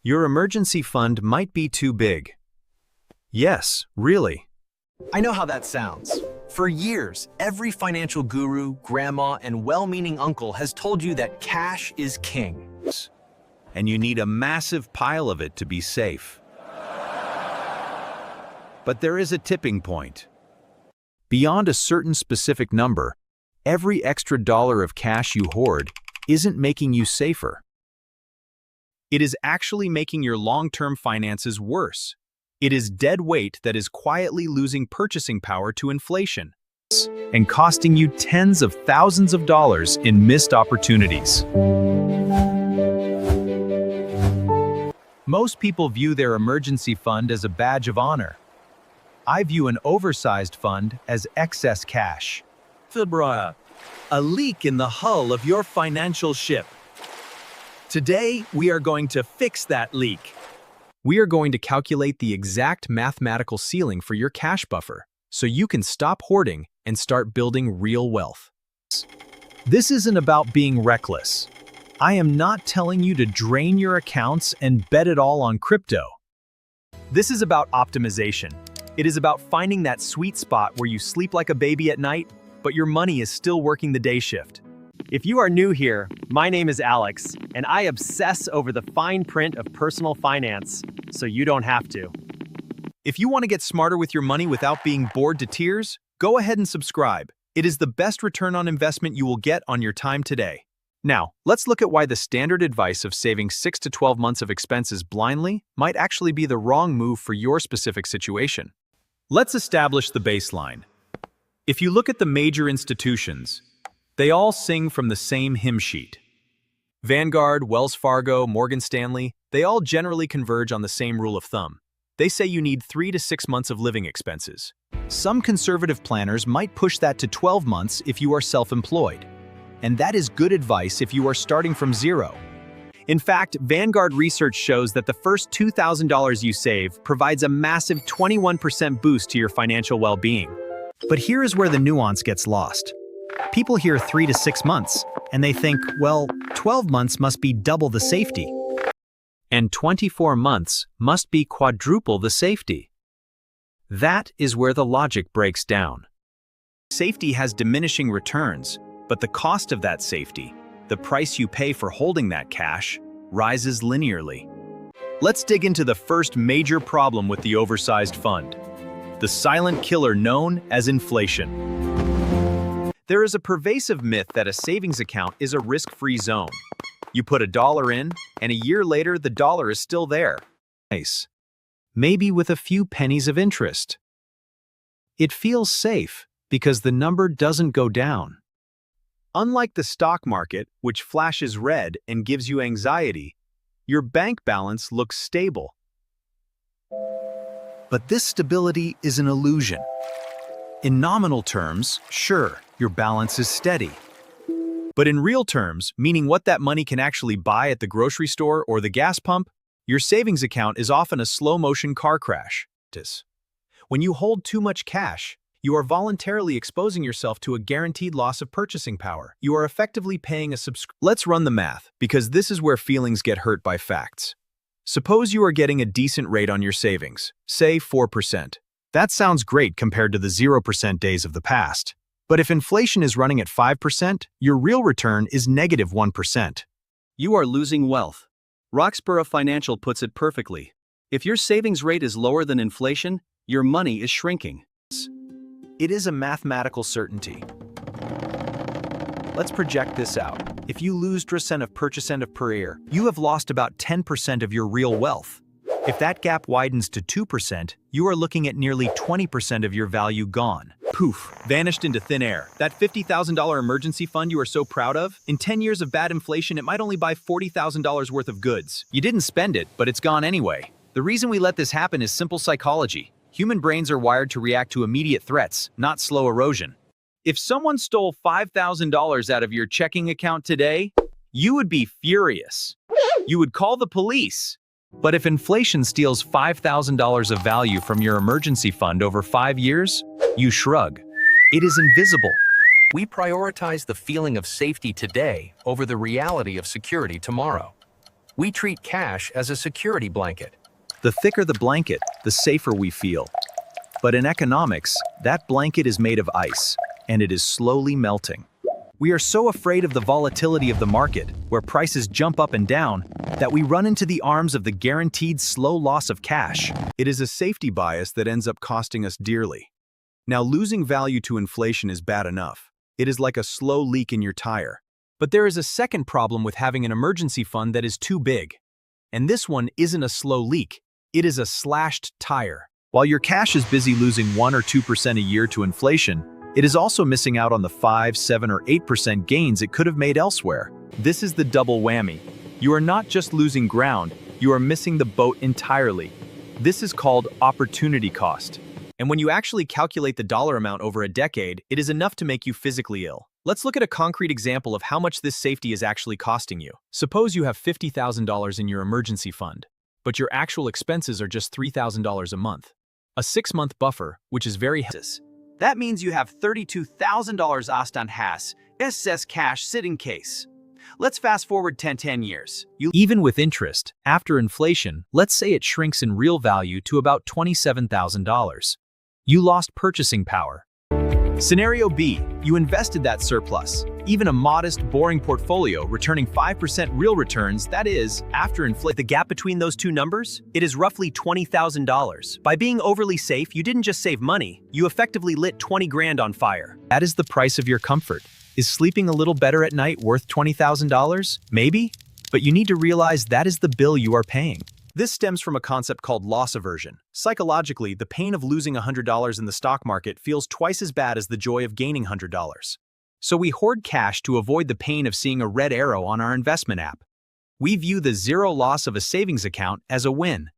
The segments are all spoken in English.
Your emergency fund might be too big. Yes, really. I know how that sounds. For years, every financial guru, grandma, and well-meaning uncle has told you that cash is king. And you need a massive pile of it to be safe. But there is a tipping point. Beyond a certain specific number, every extra dollar of cash you hoard isn't making you safer. It is actually making your long-term finances worse. It is dead weight that is quietly losing purchasing power to inflation and costing you tens of thousands of dollars in missed opportunities. Most people view their emergency fund as a badge of honor. I view an oversized fund as excess cash. Fibra, a leak in the hull of your financial ship. Today, we are going to fix that leak. We are going to calculate the exact mathematical ceiling for your cash buffer so you can stop hoarding and start building real wealth. This isn't about being reckless. I am not telling you to drain your accounts and bet it all on crypto. This is about optimization. It is about finding that sweet spot where you sleep like a baby at night, but your money is still working the day shift. If you are new here, my name is Alex, and I obsess over the fine print of personal finance, so you don't have to. If you want to get smarter with your money without being bored to tears, go ahead and subscribe. It is the best return on investment you will get on your time today. Now, let's look at why the standard advice of saving 6 to 12 months of expenses blindly might actually be the wrong move for your specific situation. Let's establish the baseline. If you look at the major institutions, they all sing from the same hymn sheet. Vanguard, Wells Fargo, Morgan Stanley, they all generally converge on the same rule of thumb. They say you need 3 to 6 months of living expenses. Some conservative planners might push that to 12 months if you are self-employed. And that is good advice if you are starting from zero. In fact, Vanguard research shows that the first $2,000 you save provides a massive 21% boost to your financial well-being. But here is where the nuance gets lost. People hear 3 to 6 months, and they think, well, 12 months must be double the safety. And 24 months must be quadruple the safety. That is where the logic breaks down. Safety has diminishing returns, but the cost of that safety, the price you pay for holding that cash, rises linearly. Let's dig into the first major problem with the oversized fund: the silent killer known as inflation. There is a pervasive myth that a savings account is a risk-free zone. You put $1 in, and a year later the dollar is still there. Nice. Maybe with a few pennies of interest. It feels safe because the number doesn't go down. Unlike the stock market, which flashes red and gives you anxiety, your bank balance looks stable. But this stability is an illusion. In nominal terms, sure, your balance is steady. But in real terms, meaning what that money can actually buy at the grocery store or the gas pump, your savings account is often a slow-motion car crash. When you hold too much cash, you are voluntarily exposing yourself to a guaranteed loss of purchasing power. You are effectively paying a subscription. Let's run the math, because this is where feelings get hurt by facts. Suppose you are getting a decent rate on your savings, say 4%. That sounds great compared to the 0% days of the past. But if inflation is running at 5%, your real return is negative 1%. You are losing wealth. Roxborough Financial puts it perfectly. If your savings rate is lower than inflation, your money is shrinking. It is a mathematical certainty. Let's project this out. If you lose % of purchase per year, you have lost about 10% of your real wealth. If that gap widens to 2%, you are looking at nearly 20% of your value gone. Poof, vanished into thin air. That $50,000 emergency fund you are so proud of, in 10 years of bad inflation, it might only buy $40,000 worth of goods. You didn't spend it, but it's gone anyway. The reason we let this happen is simple psychology. Human brains are wired to react to immediate threats, not slow erosion. If someone stole $5,000 out of your checking account today, you would be furious. You would call the police. But if inflation steals $5,000 of value from your emergency fund over 5 years, you shrug. It is invisible. We prioritize the feeling of safety today over the reality of security tomorrow. We treat cash as a security blanket. The thicker the blanket, the safer we feel. But in economics, that blanket is made of ice, and it is slowly melting. We are so afraid of the volatility of the market, where prices jump up and down, that we run into the arms of the guaranteed slow loss of cash. It is a safety bias that ends up costing us dearly. Now, losing value to inflation is bad enough. It is like a slow leak in your tire. But there is a second problem with having an emergency fund that is too big. And this one isn't a slow leak, it is a slashed tire. While your cash is busy losing 1 or 2% a year to inflation, it is also missing out on the 5, 7, or 8% gains it could have made elsewhere. This is the double whammy. You are not just losing ground, you are missing the boat entirely. This is called opportunity cost. And when you actually calculate the dollar amount over a decade, it is enough to make you physically ill. Let's look at a concrete example of how much this safety is actually costing you. Suppose you have $50,000 in your emergency fund, but your actual expenses are just $3,000 a month. A 6-month buffer, which is very heavy. That means you have $32,000 Astan has SS cash sitting case. Let's fast forward 10 years. Even with interest, after inflation, let's say it shrinks in real value to about $27,000. You lost purchasing power. Scenario B, you invested that surplus. Even a modest, boring portfolio returning 5% real returns, that is, after inflation. The gap between those two numbers? It is roughly $20,000. By being overly safe, you didn't just save money, you effectively lit 20 grand on fire. That is the price of your comfort. Is sleeping a little better at night worth $20,000? Maybe, but you need to realize that is the bill you are paying. This stems from a concept called loss aversion. Psychologically, the pain of losing $100 in the stock market feels twice as bad as the joy of gaining $100. So we hoard cash to avoid the pain of seeing a red arrow on our investment app. We view the zero loss of a savings account as a win,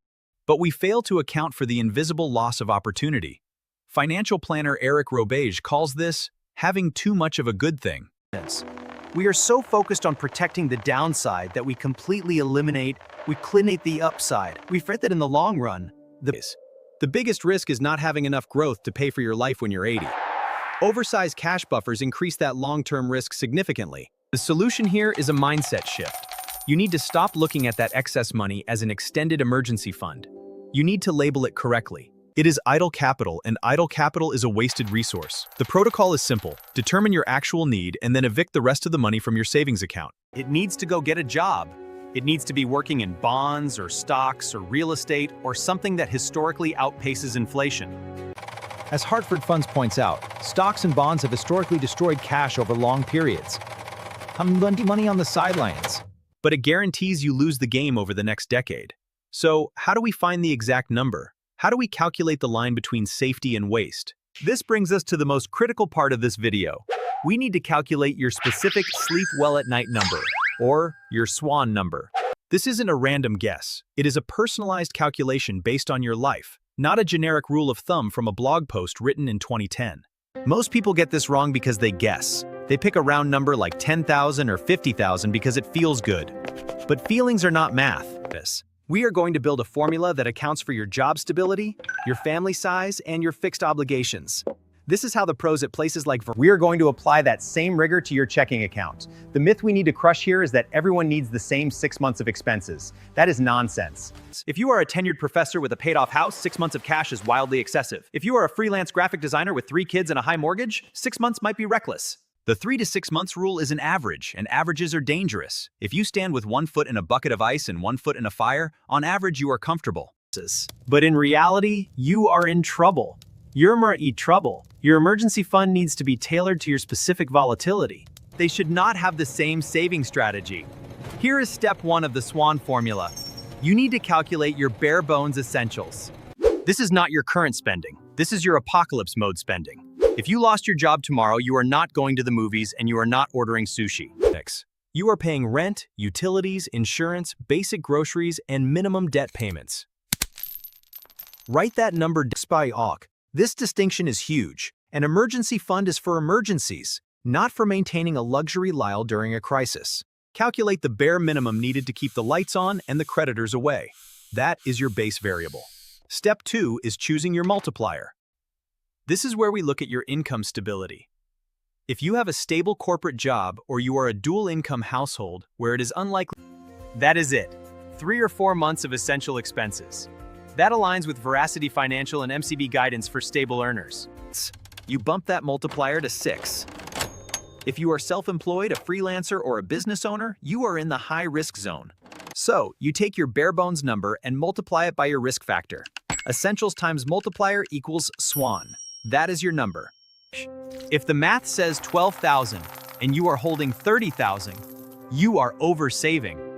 but we fail to account for the invisible loss of opportunity. Financial planner Eric Robage calls this having too much of a good thing. We are so focused on protecting the downside that we completely eliminate the upside. We forget that in the long run, the biggest risk is not having enough growth to pay for your life when you're 80. Oversized cash buffers increase that long-term risk significantly. The solution here is a mindset shift. You need to stop looking at that excess money as an extended emergency fund. You need to label it correctly. It is idle capital, and idle capital is a wasted resource. The protocol is simple. Determine your actual need and then evict the rest of the money from your savings account. It needs to go get a job. It needs to be working in bonds or stocks or real estate or something that historically outpaces inflation. As Hartford Funds points out, stocks and bonds have historically destroyed cash over long periods. I'm lending money on the sidelines. But it guarantees you lose the game over the next decade. So, how do we find the exact number? How do we calculate the line between safety and waste? This brings us to the most critical part of this video. We need to calculate your specific sleep well at night number, or your SWAN number. This isn't a random guess. It is a personalized calculation based on your life, not a generic rule of thumb from a blog post written in 2010. Most people get this wrong because they guess. They pick a round number like 10,000 or 50,000 because it feels good. But feelings are not math. We are going to build a formula that accounts for your job stability, your family size, and your fixed obligations. This is how the pros at places like we are going to apply that same rigor to your checking account. The myth we need to crush here is that everyone needs the same 6 months of expenses. That is nonsense. If you are a tenured professor with a paid-off house, 6 months of cash is wildly excessive. If you are a freelance graphic designer with 3 kids and a high mortgage, 6 months might be reckless. The 3 to 6 months rule is an average, and averages are dangerous. If you stand with 1 foot in a bucket of ice and 1 foot in a fire, on average you are comfortable. But in reality, you are in trouble. You're in trouble. Your emergency fund needs to be tailored to your specific volatility. They should not have the same saving strategy. Here is step 1 of the SWAN formula. You need to calculate your bare bones essentials. This is not your current spending. This is your apocalypse mode spending. If you lost your job tomorrow, you are not going to the movies and you are not ordering sushi. You are paying rent, utilities, insurance, basic groceries, and minimum debt payments. Write that number by AUK. This distinction is huge. An emergency fund is for emergencies, not for maintaining a luxury lifestyle during a crisis. Calculate the bare minimum needed to keep the lights on and the creditors away. That is your base variable. Step 2 is choosing your multiplier. This is where we look at your income stability. If you have a stable corporate job or you are a dual income household where it is unlikely, that is it. 3 or 4 months of essential expenses. That aligns with Veracity Financial and MCB guidance for stable earners. You bump that multiplier to 6. If you are self-employed, a freelancer, or a business owner, you are in the high-risk zone. So, you take your bare-bones number and multiply it by your risk factor. Essentials times multiplier equals SWAN. That is your number. If the math says 12,000 and you are holding 30,000, you are over-saving.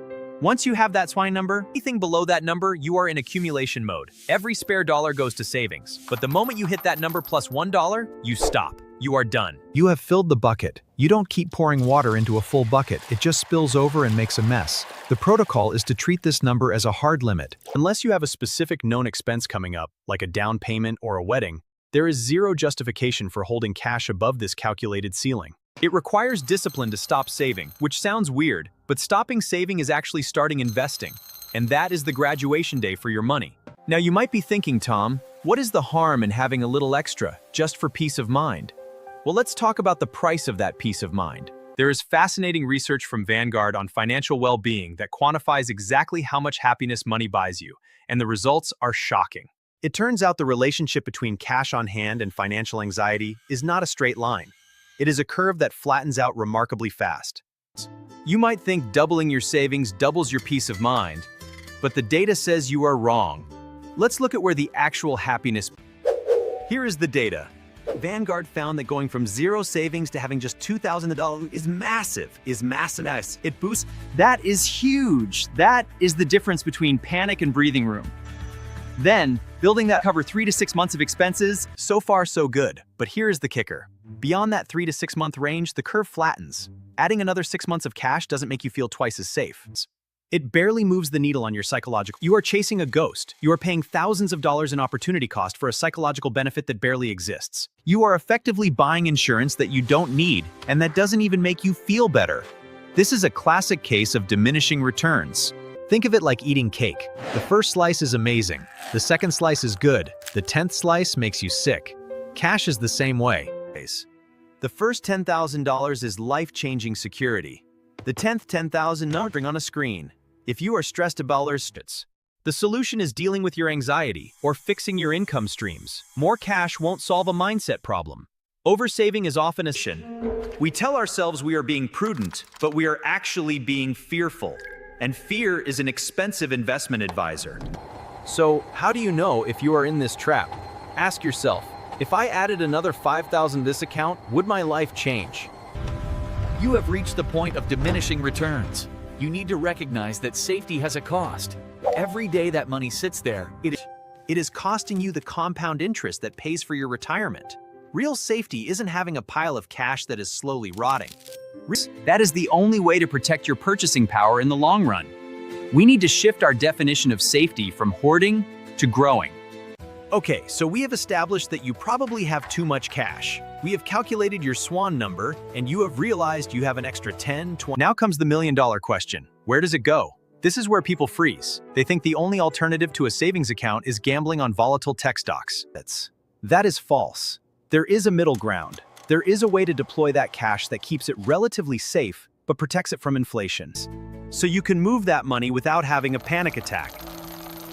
Once you have that SWAN number, anything below that number, you are in accumulation mode. Every spare dollar goes to savings, but the moment you hit that number plus $1, you stop. You are done. You have filled the bucket. You don't keep pouring water into a full bucket. It just spills over and makes a mess. The protocol is to treat this number as a hard limit. Unless you have a specific known expense coming up, like a down payment or a wedding, there is zero justification for holding cash above this calculated ceiling. It requires discipline to stop saving, which sounds weird, but stopping saving is actually starting investing. And that is the graduation day for your money. Now you might be thinking, Tom, what is the harm in having a little extra, just for peace of mind? Well, let's talk about the price of that peace of mind. There is fascinating research from Vanguard on financial well-being that quantifies exactly how much happiness money buys you, and the results are shocking. It turns out the relationship between cash on hand and financial anxiety is not a straight line. It is a curve that flattens out remarkably fast. You might think doubling your savings doubles your peace of mind, but the data says you are wrong. Let's look at where the actual happiness... Here is the data. Vanguard found that going from zero savings to having just $2,000 is massive. It boosts. That is huge. That is the difference between panic and breathing room. Then, building that cover 3 to 6 months of expenses, so far so good. But here's the kicker. Beyond that 3 to 6 month range, the curve flattens. Adding another 6 months of cash doesn't make you feel twice as safe. It barely moves the needle on your psychological. You are chasing a ghost. You are paying thousands of dollars in opportunity cost for a psychological benefit that barely exists. You are effectively buying insurance that you don't need, and that doesn't even make you feel better. This is a classic case of diminishing returns. Think of it like eating cake. The first slice is amazing. The second slice is good. The 10th slice makes you sick. Cash is the same way. The first $10,000 is life-changing security. The 10th $10,000 numbering on a screen. If you are stressed about it, the solution is dealing with your anxiety or fixing your income streams. More cash won't solve a mindset problem. Oversaving is often a sin. We tell ourselves we are being prudent, but we are actually being fearful. And fear is an expensive investment advisor. So, how do you know if you are in this trap? Ask yourself, if I added another $5,000 to this account, would my life change? You have reached the point of diminishing returns. You need to recognize that safety has a cost. Every day that money sits there, It is costing you the compound interest that pays for your retirement. Real safety isn't having a pile of cash that is slowly rotting. That is the only way to protect your purchasing power in the long run. We need to shift our definition of safety from hoarding to growing. Okay, so we have established that you probably have too much cash. We have calculated your SWAN number, and you have realized you have an extra 10, 20. Now comes the million-dollar question. Where does it go? This is where people freeze. They think the only alternative to a savings account is gambling on volatile tech stocks. That is false. There is a middle ground. There is a way to deploy that cash that keeps it relatively safe, but protects it from inflation. So you can move that money without having a panic attack.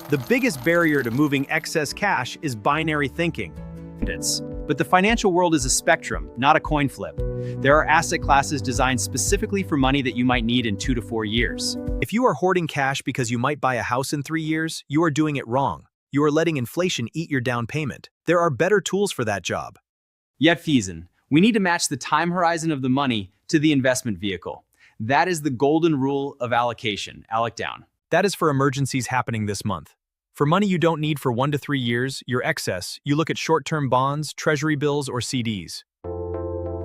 The biggest barrier to moving excess cash is binary thinking. But the financial world is a spectrum, not a coin flip. There are asset classes designed specifically for money that you might need in 2 to 4 years. If you are hoarding cash because you might buy a house in 3 years, you are doing it wrong. You are letting inflation eat your down payment. There are better tools for that job. Yet Fiesen, we need to match the time horizon of the money to the investment vehicle. That is the golden rule of allocation, alloc down. That is for emergencies happening this month. For money you don't need for 1 to 3 years, your excess, you look at short-term bonds, treasury bills, or CDs.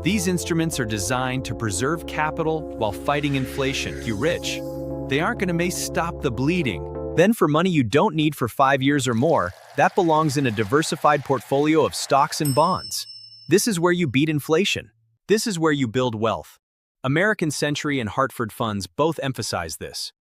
These instruments are designed to preserve capital while fighting inflation. You rich. They aren't going to stop the bleeding. Then for money you don't need for 5 years or more, that belongs in a diversified portfolio of stocks and bonds. This is where you beat inflation. This is where you build wealth. American Century and Hartford funds both emphasize this.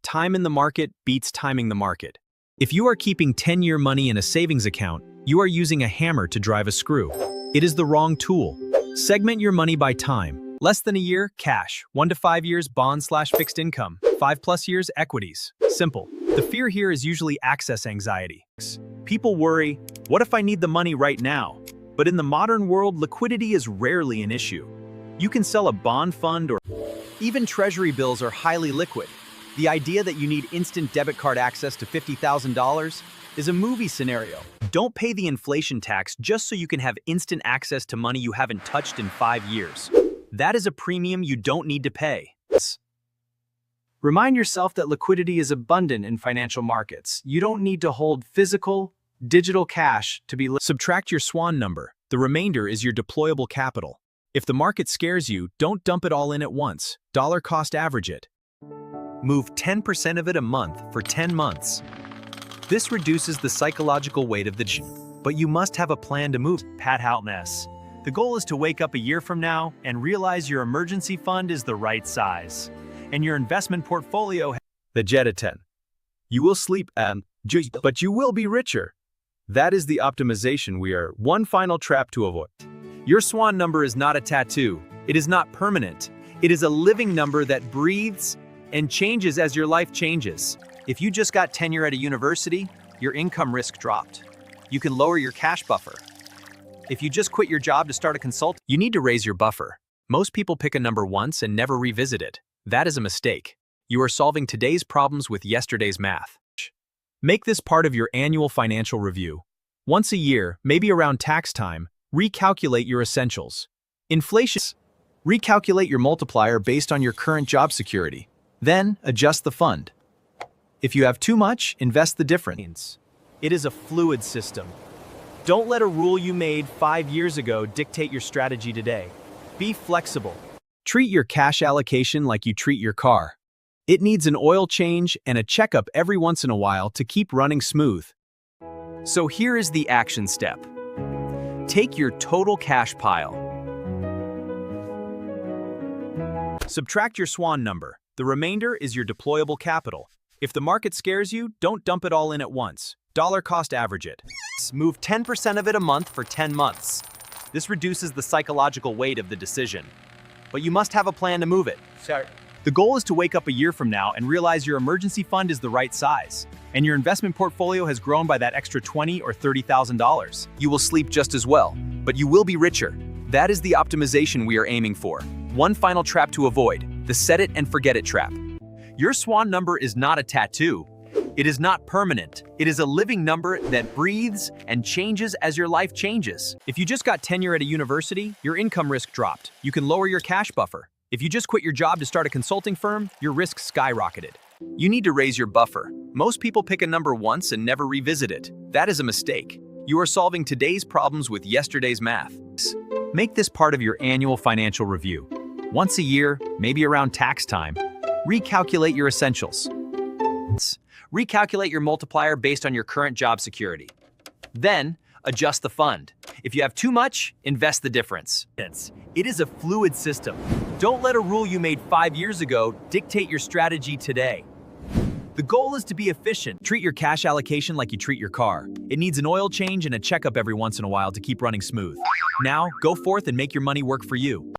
Time in the market beats timing the market. If you are keeping 10-year money in a savings account, you are using a hammer to drive a screw. It is the wrong tool. Segment your money by time. Less than a year, cash. 1 to 5 years, bond/fixed income. 5+ years equities. Simple. The fear here is usually access anxiety. People worry, what if I need the money right now? But in the modern world, liquidity is rarely an issue. You can sell a bond fund or even treasury bills are highly liquid. The idea that you need instant debit card access to $50,000 is a movie scenario. Don't pay the inflation tax just so you can have instant access to money you haven't touched in 5 years. That is a premium you don't need to pay. Remind yourself that liquidity is abundant in financial markets. You don't need to hold physical, digital cash to be Subtract your SWAN number. The remainder is your deployable capital. If the market scares you, don't dump it all in at once. Dollar cost average it. Move 10% of it a month for 10 months. This reduces the psychological weight of the but you must have a plan to move. Pat Haltness. The goal is to wake up a year from now and realize your emergency fund is the right size and your investment portfolio. The Jetta 10. You will sleep but you will be richer. That is the optimization we are. One final trap to avoid. Your SWAN number is not a tattoo. It is not permanent. It is a living number that breathes and changes as your life changes. If you just got tenure at a university, your income risk dropped. You can lower your cash buffer. If you just quit your job to start a consult, you need to raise your buffer. Most people pick a number once and never revisit it. That is a mistake. You are solving today's problems with yesterday's math. Make this part of your annual financial review. Once a year, maybe around tax time, recalculate your essentials. Inflation. Recalculate your multiplier based on your current job security. Then, adjust the fund. If you have too much, invest the difference. It is a fluid system. Don't let a rule you made 5 years ago dictate your strategy today. Be flexible. Treat your cash allocation like you treat your car. It needs an oil change and a checkup every once in a while to keep running smooth. So here is the action step. Take your total cash pile. Subtract your SWAN number. The remainder is your deployable capital. If the market scares you, don't dump it all in at once. Dollar cost average it. Move 10% of it a month for 10 months. This reduces the psychological weight of the decision. But you must have a plan to move it. The goal is to wake up a year from now and realize your emergency fund is the right size, and your investment portfolio has grown by that extra $20,000 or $30,000. You will sleep just as well, but you will be richer. That is the optimization we are aiming for. One final trap to avoid, the set it and forget it trap. Your SWAN number is not a tattoo. It is not permanent. It is a living number that breathes and changes as your life changes. If you just got tenure at a university, your income risk dropped. You can lower your cash buffer. If you just quit your job to start a consulting firm, your risk skyrocketed. You need to raise your buffer. Most people pick a number once and never revisit it. That is a mistake. You are solving today's problems with yesterday's math. Make this part of your annual financial review. Once a year, maybe around tax time, recalculate your essentials. Recalculate your multiplier based on your current job security. Then, adjust the fund. If you have too much, invest the difference. It is a fluid system. Don't let a rule you made 5 years ago dictate your strategy today. The goal is to be efficient. Treat your cash allocation like you treat your car. It needs an oil change and a checkup every once in a while to keep running smooth. Now, go forth and make your money work for you.